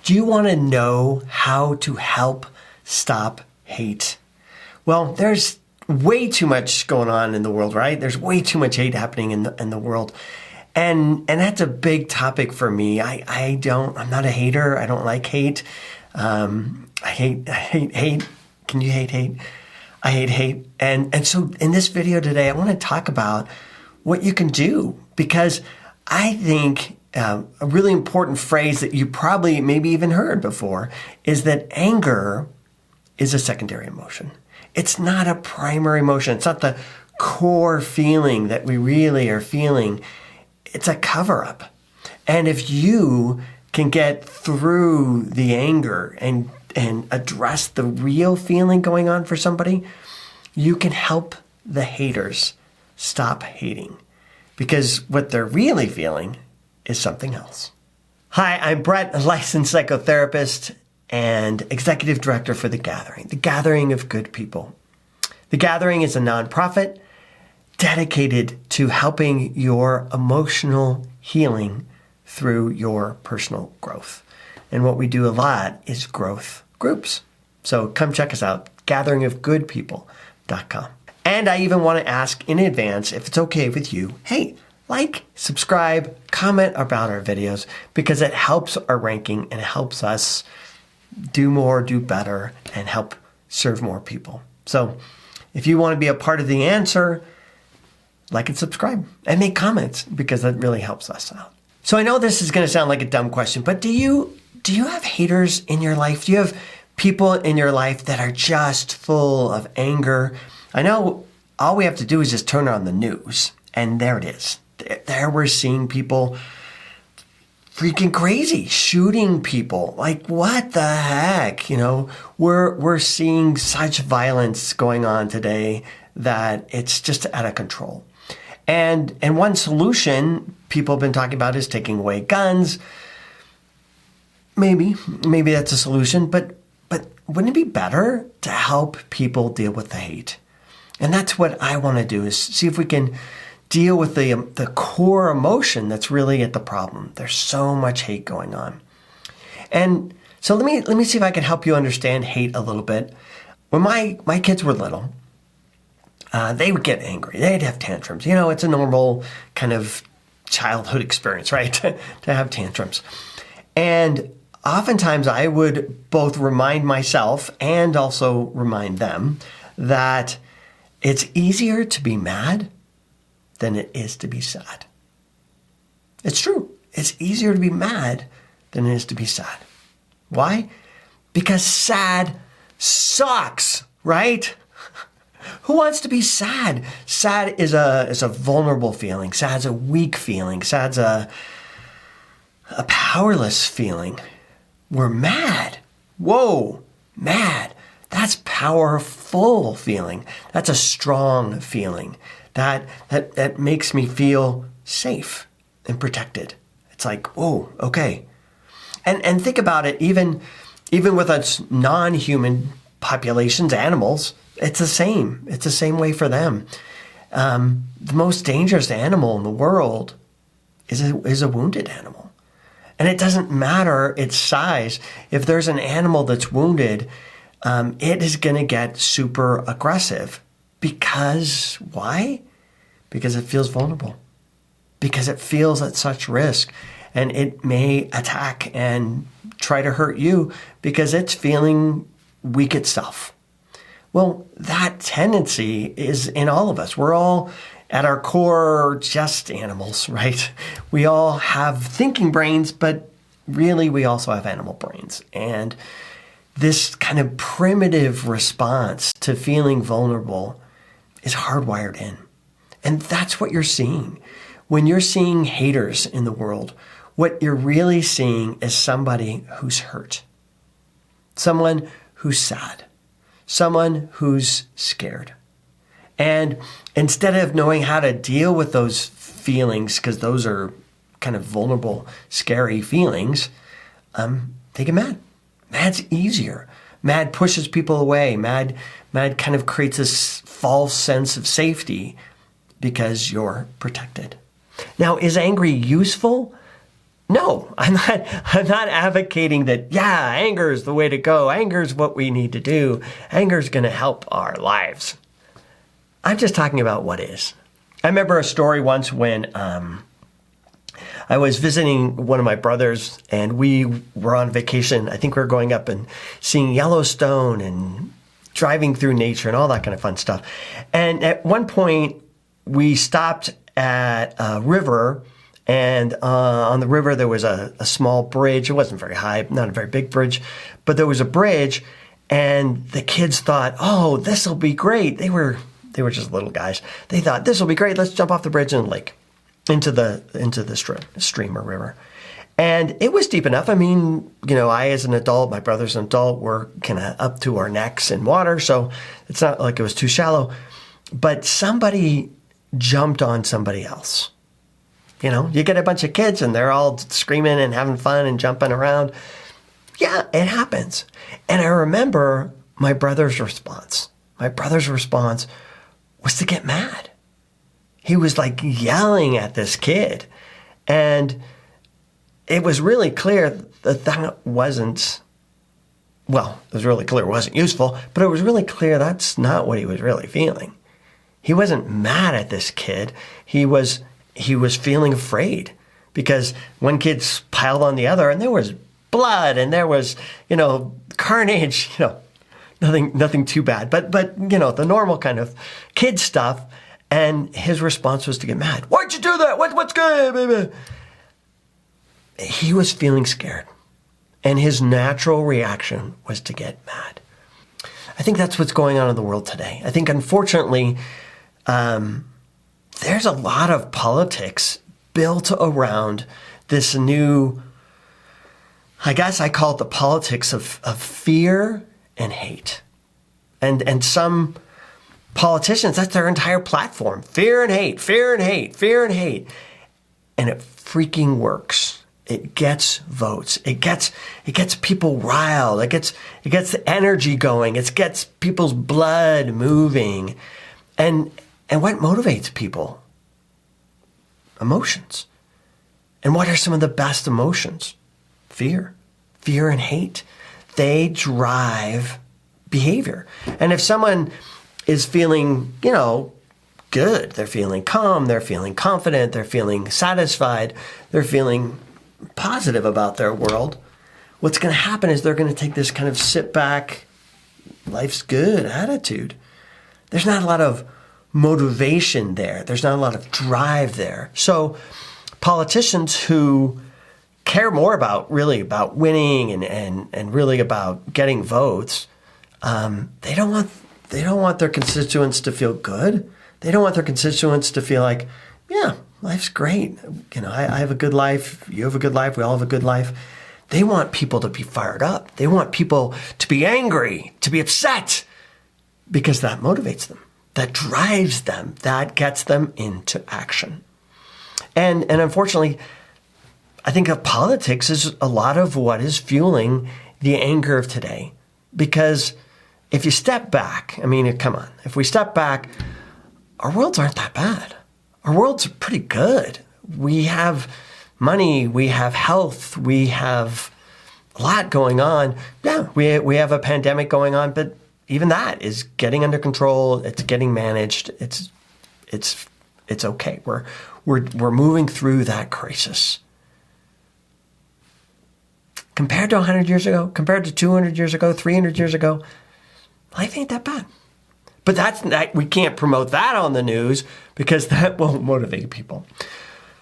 Do you want to know how to help stop hate? Well, there's way too much going on in the world, right? There's way too much hate happening in the world. And that's a big topic for me. I'm not a hater. I don't like hate. I hate hate. Can you hate hate? I hate hate. And so in this video today, I want to talk about what you can do, because I think a really important phrase that you probably maybe even heard before is that anger is a secondary emotion. It's not a primary emotion. It's not the core feeling that we really are feeling. It's a cover-up. And if you can get through the anger and address the real feeling going on for somebody, you can help the haters stop hating, because what they're really feeling is something else. Hi, I'm Brett, a licensed psychotherapist and executive director for The Gathering of Good People. The Gathering is a nonprofit dedicated to helping your emotional healing through your personal growth. And what we do a lot is growth groups. So come check us out, gatheringofgoodpeople.com. And I even want to ask in advance, if it's okay with you, hey, like, subscribe, comment about our videos, because it helps our ranking and helps us do more, do better, and help serve more people. So if you want to be a part of the answer, like and subscribe and make comments, because that really helps us out. So I know this is going to sound like a dumb question, but do you have haters in your life? Do you have people in your life that are just full of anger? I know all we have to do is just turn on the news, and there it is. There we're seeing people freaking crazy, shooting people. Like, what the heck? You know, we're seeing such violence going on today that it's just out of control. And one solution people have been talking about is taking away guns. Maybe that's a solution, but wouldn't it be better to help people deal with the hate? And that's what I want to do, is see if we can deal with the core emotion that's really at the problem. There's so much hate going on. And so let me see if I can help you understand hate a little bit. When my kids were little, they would get angry. They'd have tantrums. You know, it's a normal kind of childhood experience, right? to have tantrums. And oftentimes I would both remind myself and also remind them that it's easier to be mad than it is to be sad. It's true. It's easier to be mad than it is to be sad. Why? Because sad sucks, right? Who wants to be sad? Sad is a vulnerable feeling. Sad's a weak feeling. Sad's a powerless feeling. We're mad. Whoa, mad. That's powerful feeling. That's a strong feeling. That makes me feel safe and protected. It's like, whoa, okay. And think about it, even with us non-human populations, animals, it's the same. It's the same way for them. The most dangerous animal in the world is a wounded animal. And it doesn't matter its size. If there's an animal that's wounded, it is going to get super aggressive. Because why? Because it feels vulnerable. Because it feels at such risk. And it may attack and try to hurt you because it's feeling weak itself. Well, that tendency is in all of us. We're all at our core just animals, right? We all have thinking brains, but really we also have animal brains. And this kind of primitive response to feeling vulnerable is hardwired in. And that's what you're seeing. When you're seeing haters in the world, what you're really seeing is somebody who's hurt, someone who's sad, someone who's scared. And instead of knowing how to deal with those feelings, because those are kind of vulnerable, scary feelings, they get mad. Mad's easier. Mad pushes people away. Mad kind of creates this false sense of safety because you're protected. Now, is angry useful? No, I'm not advocating that, yeah, anger is the way to go. Anger is what we need to do. Anger is going to help our lives. I'm just talking about what is. I remember a story once when I was visiting one of my brothers and we were on vacation. I think we were going up and seeing Yellowstone and driving through nature and all that kind of fun stuff. And at one point we stopped at a river, and on the river there was a small bridge. It wasn't very high, not a very big bridge, but there was a bridge, and the kids thought, oh, this will be great. They were just little guys. They thought, this will be great. Let's jump off the bridge in the lake into the stream or river. And it was deep enough. I mean, I as an adult, my brother's an adult, were kind of up to our necks in water, so it's not like it was too shallow. But somebody jumped on somebody else. You get a bunch of kids and they're all screaming and having fun and jumping around. Yeah, it happens. And I remember my brother's response. My brother's response was to get mad. He was like yelling at this kid. And it was really clear that wasn't, well, it was really clear it wasn't useful, but it was really clear that's not what he was really feeling. He wasn't mad at this kid. He was feeling afraid because one kid piled on the other and there was blood and there was, carnage, nothing too bad, but the normal kind of kid stuff. And his response was to get mad. Why'd you do that? What's good, baby? He was feeling scared. And his natural reaction was to get mad. I think that's what's going on in the world today. I think, unfortunately, there's a lot of politics built around this new, I guess I call it the politics of fear and hate. And some politicians, that's their entire platform. Fear and hate, fear and hate, fear and hate. And it freaking works. It gets votes. It gets people riled. It gets the energy going. It gets people's blood moving. And what motivates people? Emotions. And what are some of the best emotions? Fear and hate. They drive behavior. And if someone is feeling, good, they're feeling calm, they're feeling confident, they're feeling satisfied, they're feeling positive about their world, what's going to happen is they're going to take this kind of sit back, life's good attitude. There's not a lot of motivation there. There's not a lot of drive there. So politicians who care more about winning and really about getting votes, they don't want their constituents to feel good. They don't want their constituents to feel like, yeah, life's great. I have a good life. You have a good life. We all have a good life. They want people to be fired up. They want people to be angry, to be upset, because that motivates them. That drives them. That gets them into action. And unfortunately, I think of politics is a lot of what is fueling the anger of today. Because if you step back, come on, if we step back, our worlds aren't that bad. Our worlds are pretty good. We have money, we have health, we have a lot going on. Yeah, we have a pandemic going on, but even that is getting under control. It's getting managed. It's okay. We're moving through that crisis. Compared to 100 years ago, compared to 200 years ago, 300 years ago, life ain't that bad. But we can't promote that on the news because that won't motivate people.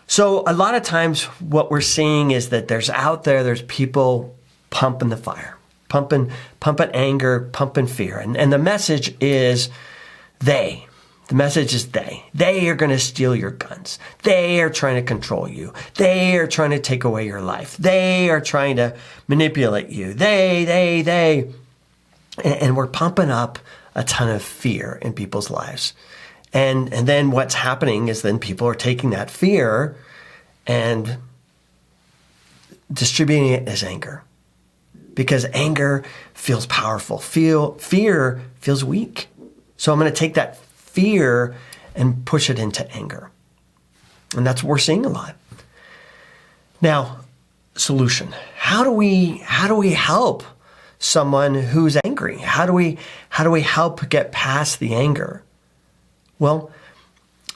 So a lot of times what we're seeing is that there's people pumping the fire, pumping anger, pumping fear. And the message is they. The message is they. They are going to steal your guns. They are trying to control you. They are trying to take away your life. They are trying to manipulate you. They. And we're pumping up a ton of fear in people's lives. And then what's happening is then people are taking that fear and distributing it as anger. Because anger feels powerful. Fear feels weak. So I'm going to take that fear and push it into anger. And that's what we're seeing a lot. Now, solution? How do we help someone who's angry? How do we help get past the anger? Well,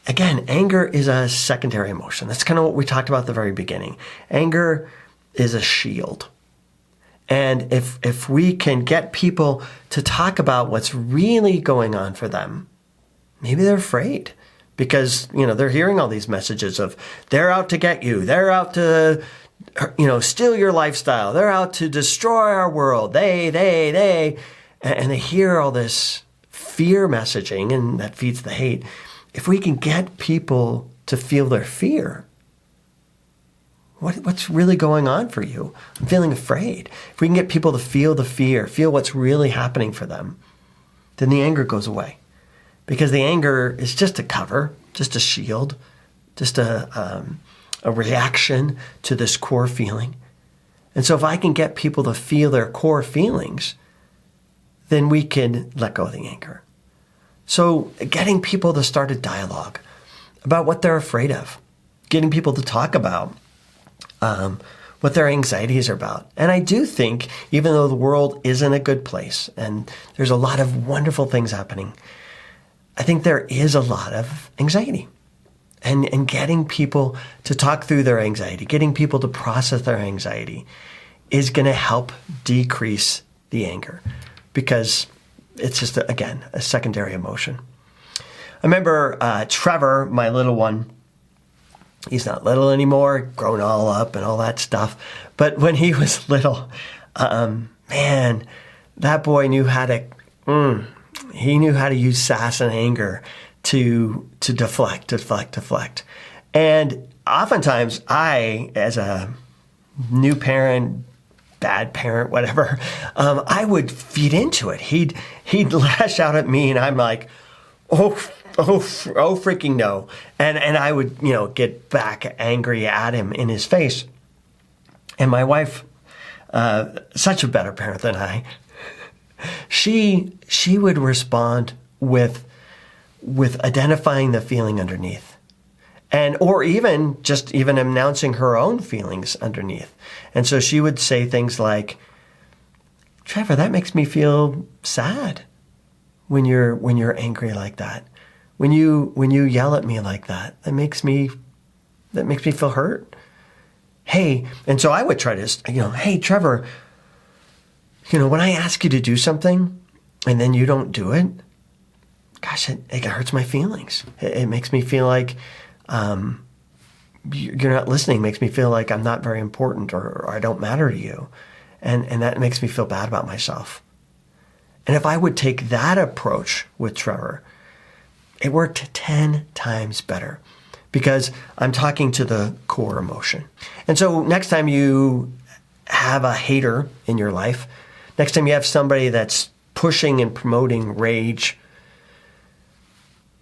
again, anger is a secondary emotion. That's kind of what we talked about at the very beginning. Anger is a shield. And if we can get people to talk about what's really going on for them, maybe they're afraid because, they're hearing all these messages of they're out to get you. They're out to, steal your lifestyle. They're out to destroy our world. They. And they hear all this fear messaging, and that feeds the hate. If we can get people to feel their fear, what's really going on for you? I'm feeling afraid. If we can get people to feel the fear, feel what's really happening for them, then the anger goes away. Because the anger is just a cover, just a shield, just a reaction to this core feeling. And so if I can get people to feel their core feelings, then we can let go of the anger. So getting people to start a dialogue about what they're afraid of, getting people to talk about what their anxieties are about. And I do think, even though the world isn't a good place and there's a lot of wonderful things happening, I think there is a lot of anxiety. And getting people to talk through their anxiety, getting people to process their anxiety is going to help decrease the anger because it's just, again, a secondary emotion. I remember Trevor, my little one. He's not little anymore, grown all up and all that stuff. But when he was little, man, that boy knew how to, he knew how to use sass and anger to deflect. And oftentimes I, as a new parent, bad parent, whatever, I would feed into it. He'd lash out at me and I'm like, oh, freaking no. And I would, get back angry at him in his face. And my wife, such a better parent than I, she would respond with identifying the feeling underneath. Or even announcing her own feelings underneath. And so she would say things like, Trevor, that makes me feel sad when you're angry like that. When you yell at me like that, that makes me feel hurt. Hey, and so I would try to, hey, Trevor, when I ask you to do something and then you don't do it, gosh, it hurts my feelings. It makes me feel like you're not listening. It makes me feel like I'm not very important or I don't matter to you. And that makes me feel bad about myself. And if I would take that approach with Trevor, it worked 10 times better because I'm talking to the core emotion. And so next time you have a hater in your life, next time you have somebody that's pushing and promoting rage,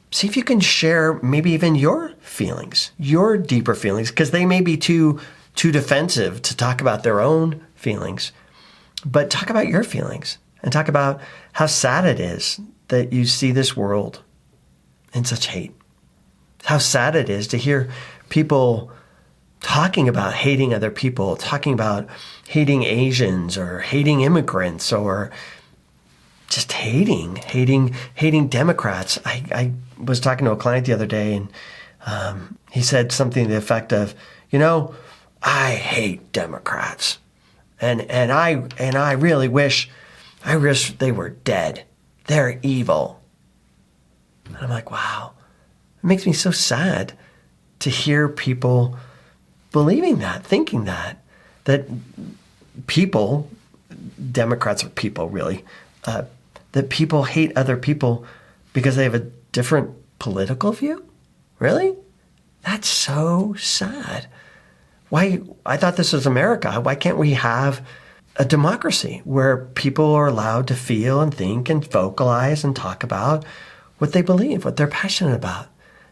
see if you can share maybe even your feelings, your deeper feelings, because they may be too defensive to talk about their own feelings. But talk about your feelings and talk about how sad it is that you see this world in such hate. How sad it is to hear people talking about hating other people, talking about hating Asians or hating immigrants or just hating Democrats. I was talking to a client the other day and he said something to the effect of, I hate Democrats. And I really wish they were dead. They're evil. And I'm like, wow, it makes me so sad to hear people believing that, thinking that people, Democrats are people really, that people hate other people because they have a different political view? Really? That's so sad. Why? I thought this was America. Why can't we have a democracy where people are allowed to feel and think and vocalize and talk about what they believe, what they're passionate about?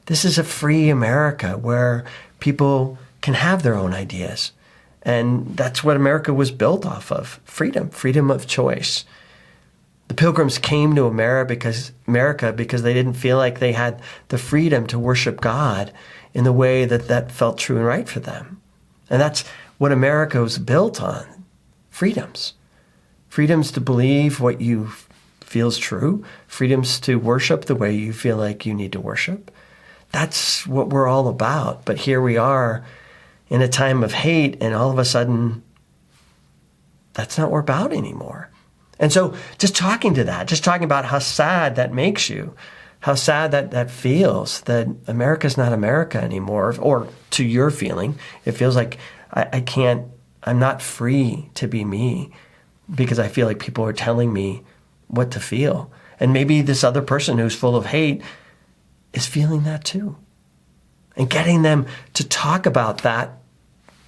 This is a free America where people can have their own ideas. And that's what America was built off of, freedom of choice. The Pilgrims came to America because they didn't feel like they had the freedom to worship God in the way that felt true and right for them. And that's what America was built on, freedoms. Freedoms to believe what you feel is true, freedoms to worship the way you feel like you need to worship. That's what we're all about. But here we are in a time of hate, and all of a sudden, that's not what we're about anymore. And so just talking to that, just talking about how sad that makes you, how sad that feels, that America's not America anymore, or to your feeling, it feels like I'm not free to be me because I feel like people are telling me what to feel. And maybe this other person who's full of hate is feeling that too. And getting them to talk about that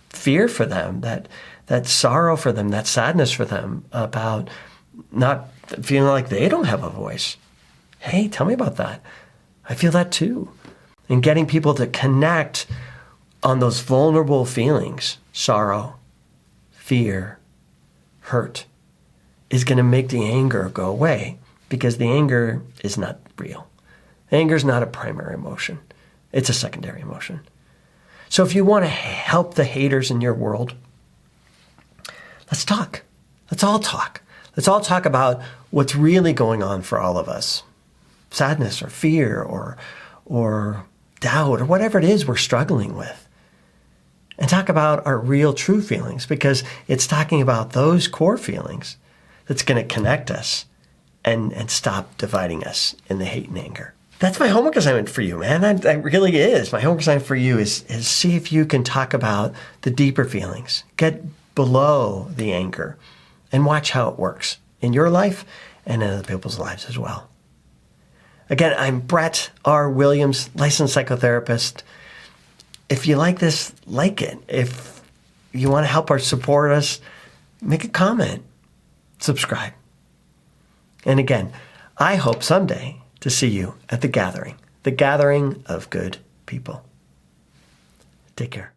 fear for them, that sorrow for them, that sadness for them, about not feeling like they don't have a voice. Hey, tell me about that. I feel that too. And getting people to connect on those vulnerable feelings, sorrow, fear, hurt, is going to make the anger go away, because the anger is not real. Anger is not a primary emotion. It's a secondary emotion. So if you want to help the haters in your world, let's talk. Let's all talk. Let's all talk about what's really going on for all of us. Sadness or fear or doubt or whatever it is we're struggling with. And talk about our real true feelings, because it's talking about those core feelings that's going to connect us and stop dividing us in the hate and anger. That's my homework assignment for you, man. That really is. My homework assignment for you is see if you can talk about the deeper feelings. Get below the anger and watch how it works in your life and in other people's lives as well. Again, I'm Brett R. Williams, licensed psychotherapist. If you like this, like it. If you want to help or support us, make a comment, subscribe. And again, I hope someday to see you at the gathering of good people. Take care.